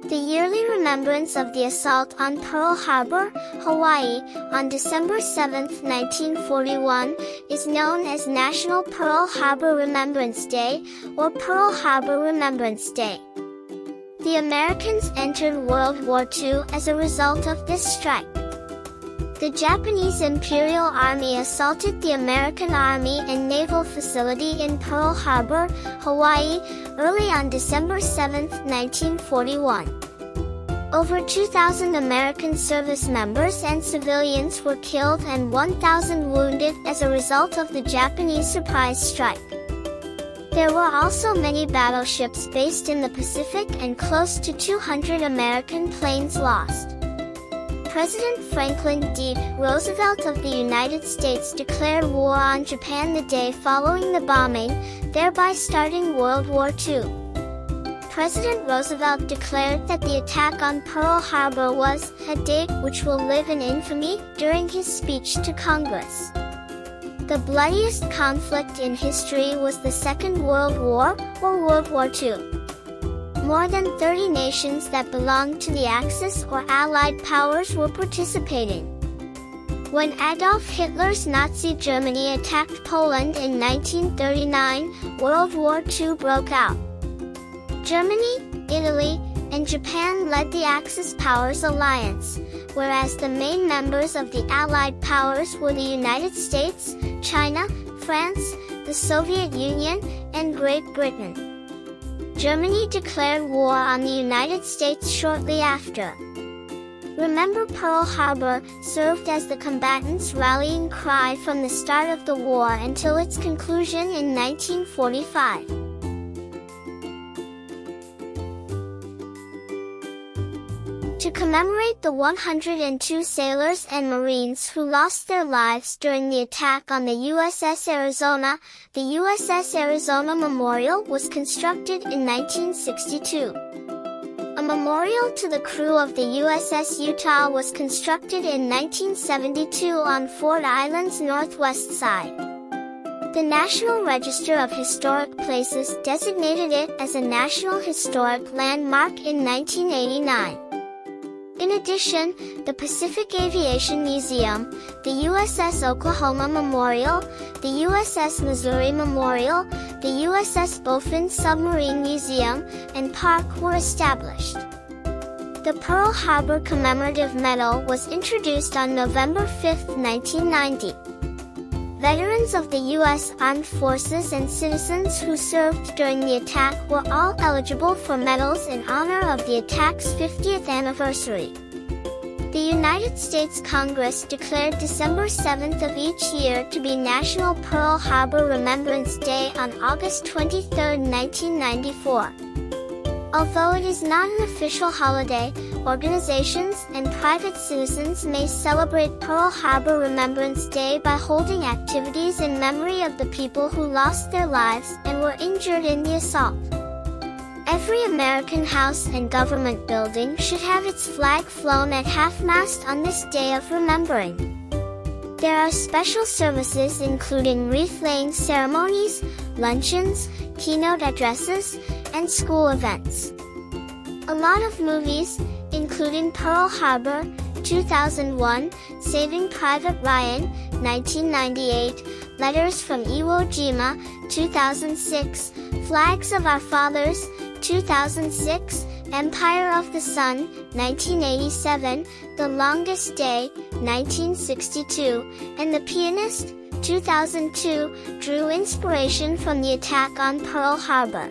The yearly remembrance of the assault on Pearl Harbor, Hawaii, on December 7, 1941, is known as National Pearl Harbor Remembrance Day, or Pearl Harbor Remembrance Day. The Americans entered World War II as a result of this strike. The Japanese Imperial Army assaulted the American Army and Naval facility in Pearl Harbor, Hawaii, early on December 7, 1941. Over 2,000 American service members and civilians were killed and 1,000 wounded as a result of the Japanese surprise strike. There were also many battleships based in the Pacific and close to 200 American planes lost. President Franklin D. Roosevelt of the United States declared war on Japan the day following the bombing, thereby starting World War II. President Roosevelt declared that the attack on Pearl Harbor was a date which will live in infamy during his speech to Congress. The bloodiest conflict in history was the Second World War, or World War II. More than 30 nations that belonged to the Axis or Allied powers were participating. When Adolf Hitler's Nazi Germany attacked Poland in 1939, World War II broke out. Germany, Italy, and Japan led the Axis powers alliance, whereas the main members of the Allied powers were the United States, China, France, the Soviet Union, and Great Britain. Germany declared war on the United States shortly after. Remember Pearl Harbor served as the combatants' rallying cry from the start of the war until its conclusion in 1945. To commemorate the 102 sailors and Marines who lost their lives during the attack on the USS Arizona, the USS Arizona Memorial was constructed in 1962. A memorial to the crew of the USS Utah was constructed in 1972 on Ford Island's northwest side. The National Register of Historic Places designated it as a National Historic Landmark in 1989. In addition, the Pacific Aviation Museum, the USS Oklahoma Memorial, the USS Missouri Memorial, the USS Bowfin Submarine Museum, and Park were established. The Pearl Harbor Commemorative Medal was introduced on November 5, 1990. Veterans of the U.S. Armed Forces and citizens who served during the attack were all eligible for medals in honor of the attack's 50th anniversary. The United States Congress declared December 7th of each year to be National Pearl Harbor Remembrance Day on August 23, 1994. Although it is not an official holiday, organizations and private citizens may celebrate Pearl Harbor Remembrance Day by holding activities in memory of the people who lost their lives and were injured in the assault. Every American house and government building should have its flag flown at half-mast on this day of remembering. There are special services including wreath-laying ceremonies, luncheons, keynote addresses, and school events. A lot of movies, including Pearl Harbor, 2001, Saving Private Ryan, 1998, Letters from Iwo Jima, 2006, Flags of Our Fathers, 2006, Empire of the Sun, 1987, The Longest Day, 1962, and The Pianist, 2002, drew inspiration from the attack on Pearl Harbor.